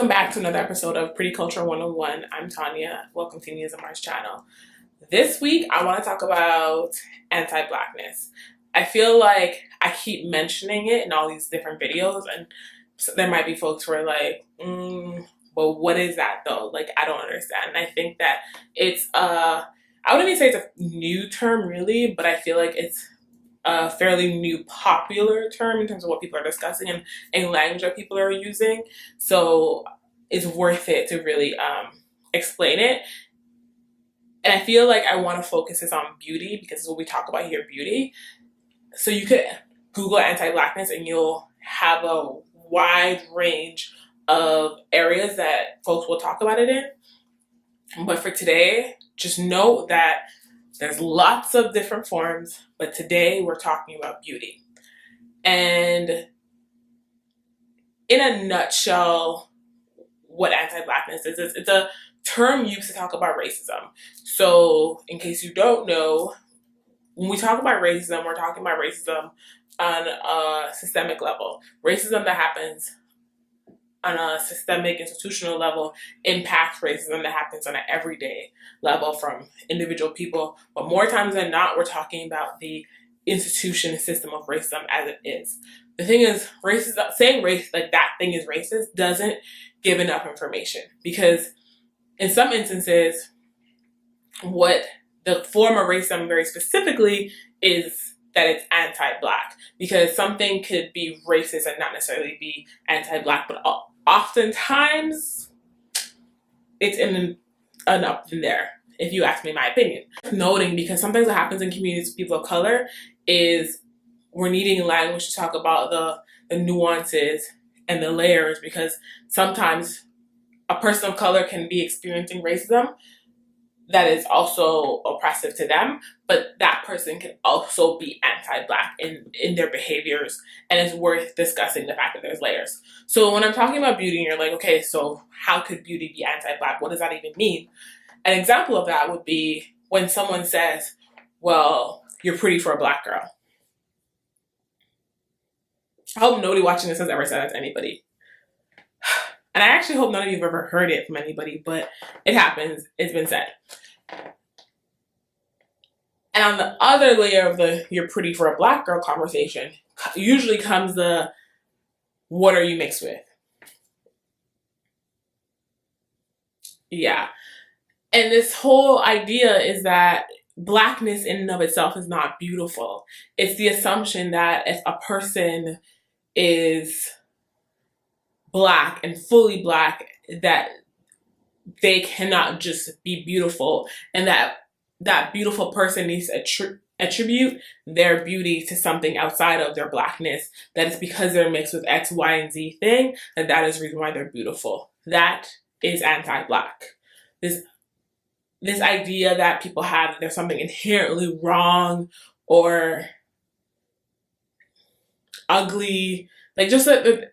Welcome back to another episode of Pretty Culture 101. I'm Tanya. Welcome to NiaZamar's channel. This week, I want to talk about anti-blackness. I feel like I keep mentioning it in all these different videos, and so there might be folks who are like, well, what is that though? Like, I don't understand. And I think that it's, I wouldn't even say it's a new term really, but I feel like it's a fairly new popular term in terms of what people are discussing and language that people are using. So it's worth it to really explain it. And I feel like I want to focus this on beauty because it's what we talk about here, beauty. So you could Google anti-blackness and you'll have a wide range of areas that folks will talk about it in. But for today, just note that there's lots of different forms, but today we're talking about beauty. And in a nutshell, what anti-blackness is, it's a term used to talk about racism. So in case you don't know, when we talk about racism, we're talking about racism on a systemic level. Racism that happens on a systemic institutional level impacts racism that happens on an everyday level from individual people. But more times than not, we're talking about the institution and system of racism as it is. The thing is, racism, saying race like that thing is racist doesn't give enough information, because in some instances, what the form of racism very specifically is that it's anti-black, because something could be racist and not necessarily be anti-black, but oftentimes it's in an up in there, if you ask me my opinion. Noting, because sometimes what happens in communities of people of color is we're needing language to talk about the nuances and the layers, because sometimes a person of color can be experiencing racism that is also oppressive to them, but that person can also be anti-black in their behaviors, and it's worth discussing the fact that there's layers. So when I'm talking about beauty and you're like, okay, so how could beauty be anti-black? What does that even mean? An example of that would be when someone says, well, you're pretty for a black girl. I hope nobody watching this has ever said that to anybody. And I actually hope none of you have ever heard it from anybody, but it happens. It's been said. And on the other layer of the you're pretty for a black girl conversation usually comes the what are you mixed with? Yeah. And this whole idea is that blackness in and of itself is not beautiful. It's the assumption that if a person is black and fully black, that they cannot just be beautiful, and that beautiful person needs to attribute their beauty to something outside of their blackness, that it's because they're mixed with X, Y, and Z thing, that is the reason why they're beautiful. That is anti-black. This idea that people have that there's something inherently wrong or ugly, like just the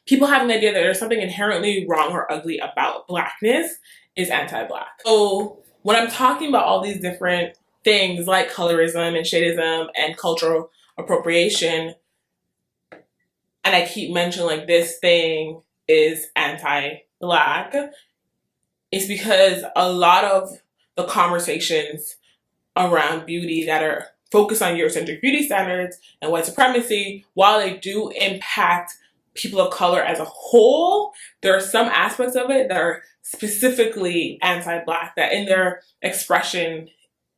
people have an idea that there's something inherently wrong or ugly about blackness is anti-black. So when I'm talking about all these different things like colorism and shadism and cultural appropriation, and I keep mentioning like this thing is anti-black, it's because a lot of the conversations around beauty that are focused on Eurocentric beauty standards and white supremacy, while they do impact people of color as a whole, there are some aspects of it that are specifically anti-black, that in their expression,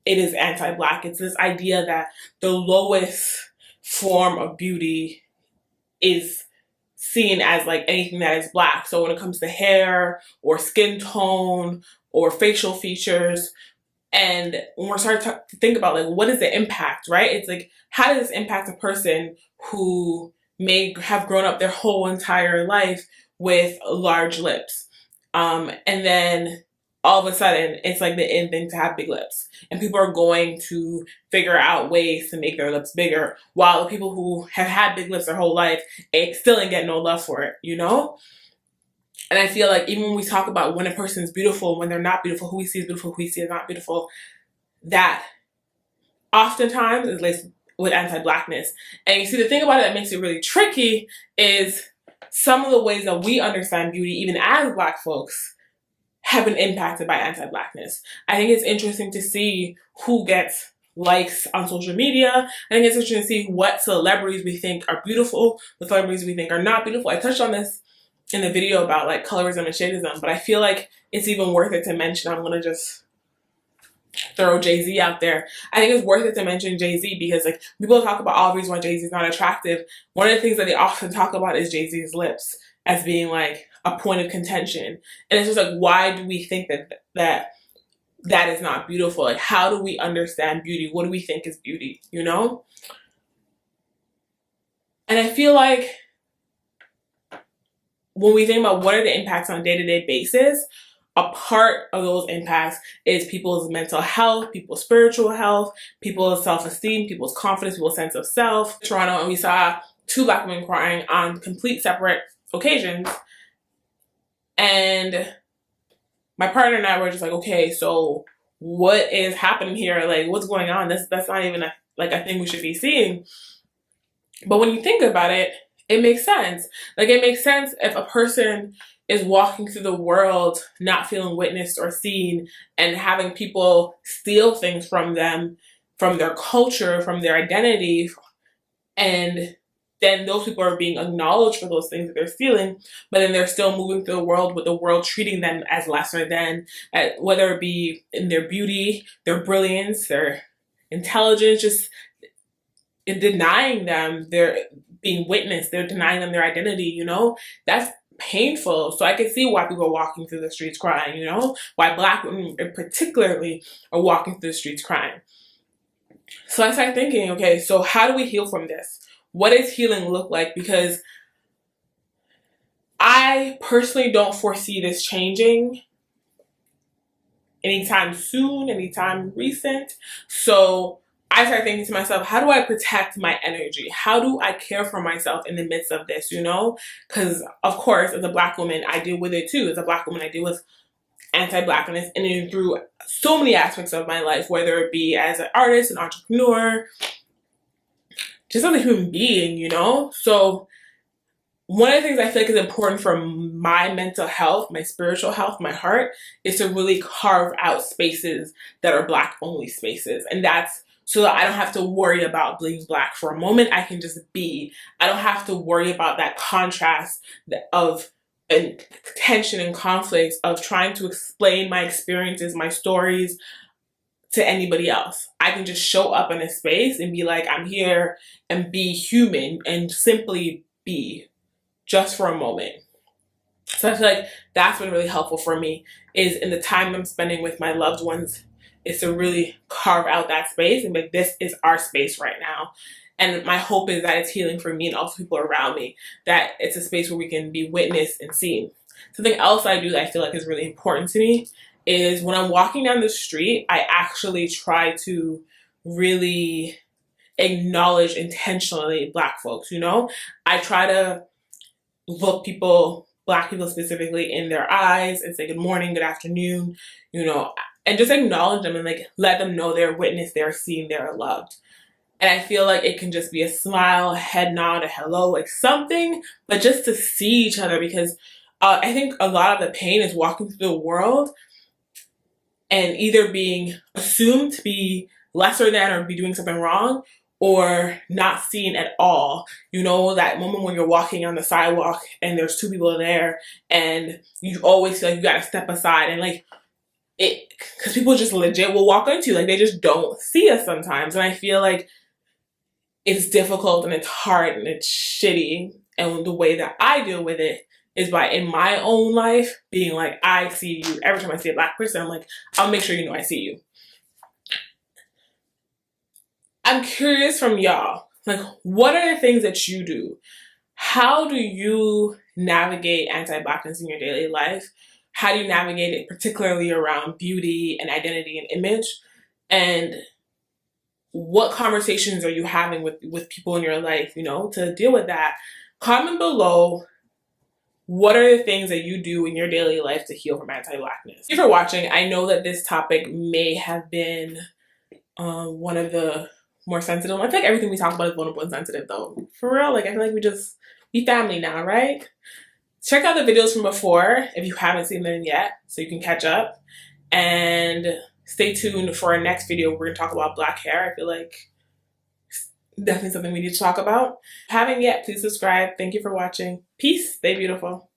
it is anti-black. It's this idea that the lowest form of beauty is seen as like anything that is black. So when it comes to hair or skin tone or facial features, and when we're starting to think about like, what is the impact, right? It's like, how does this impact a person who may have grown up their whole entire life with large lips? And then all of a sudden, it's like the in thing to have big lips. And people are going to figure out ways to make their lips bigger, while the people who have had big lips their whole life still ain't get no love for it, you know? And I feel like even when we talk about when a person is beautiful, when they're not beautiful, who we see is beautiful, who we see is not beautiful, that oftentimes is laced with anti-blackness. And you see, the thing about it that makes it really tricky is some of the ways that we understand beauty, even as Black folks, have been impacted by anti-Blackness. I think it's interesting to see who gets likes on social media. I think it's interesting to see what celebrities we think are beautiful, what celebrities we think are not beautiful. I touched on this in the video about like colorism and shadism, but I feel like it's even worth it to mention. I'm gonna just throw Jay-Z out there. I think it's worth it to mention Jay-Z because like people talk about all the reasons why Jay-Z is not attractive. One of the things that they often talk about is Jay-Z's lips as being like a point of contention. And it's just like, why do we think that is not beautiful? Like, how do we understand beauty? What do we think is beauty, you know? And I feel like when we think about what are the impacts on a day-to-day basis, a part of those impacts is people's mental health, people's spiritual health, people's self-esteem, people's confidence, people's sense of self. In Toronto, and we saw 2 Black women crying on complete separate occasions. And my partner and I were just like, okay, so what is happening here? Like, what's going on? That's not even a thing we should be seeing. But when you think about it, it makes sense. Like, it makes sense if a person is walking through the world not feeling witnessed or seen and having people steal things from them, from their culture, from their identity, and then those people are being acknowledged for those things that they're stealing, but then they're still moving through the world with the world treating them as lesser than, whether it be in their beauty, their brilliance, their intelligence, just in denying them their being witnessed, they're denying them their identity, you know? That's painful. So I can see why people are walking through the streets crying, you know? Why Black women particularly are walking through the streets crying. So I started thinking, okay, so how do we heal from this? What does healing look like? Because I personally don't foresee this changing anytime soon, anytime recent. So I started thinking to myself, how do I protect my energy? How do I care for myself in the midst of this, you know? Because, of course, as a Black woman, I deal with it too. As a Black woman, I deal with anti-Blackness and through so many aspects of my life, whether it be as an artist, an entrepreneur, just as a human being, you know? So one of the things I feel like is important for my mental health, my spiritual health, my heart, is to really carve out spaces that are Black only spaces. And that's so that I don't have to worry about being Black for a moment. I can just be. I don't have to worry about that contrast of and tension and conflict of trying to explain my experiences, my stories to anybody else. I can just show up in a space and be like, I'm here, and be human and simply be just for a moment. So I feel like that's been really helpful for me, is in the time I'm spending with my loved ones, is to really carve out that space and be like, this is our space right now. And my hope is that it's healing for me and also people around me, that it's a space where we can be witnessed and seen. Something else I do that I feel like is really important to me is when I'm walking down the street, I actually try to really acknowledge intentionally Black folks, you know? I try to look people, Black people specifically, in their eyes and say good morning, good afternoon, you know, and just acknowledge them and like let them know they're witnessed, they're seen, they're loved. And I feel like it can just be a smile, a head nod, a hello, like something, but just to see each other, because I think a lot of the pain is walking through the world and either being assumed to be lesser than or be doing something wrong, or not seen at all. You know, that moment when you're walking on the sidewalk and there's 2 people there and you always feel like you gotta step aside, and like it, because people just legit will walk into you, like they just don't see us sometimes. And I feel like it's difficult and it's hard and it's shitty. And the way that I deal with it is by, in my own life, being like, I see you. Every time I see a Black person, I'm like, I'll make sure you know I see you. I'm curious from y'all, like, what are the things that you do? How do you navigate anti-Blackness in your daily life? How do you navigate it, particularly around beauty and identity and image? And what conversations are you having with people in your life, you know, to deal with that? Comment below, what are the things that you do in your daily life to heal from anti-Blackness? Thank you for watching. I know that this topic may have been one of the more sensitive. I feel like everything we talk about is vulnerable and sensitive though. For real, like I feel like we We family now, right? Check out the videos from before if you haven't seen them yet, so you can catch up. And stay tuned for our next video. We're gonna talk about black hair. I feel like it's definitely something we need to talk about. If you haven't yet, please subscribe. Thank you for watching. Peace. Stay beautiful.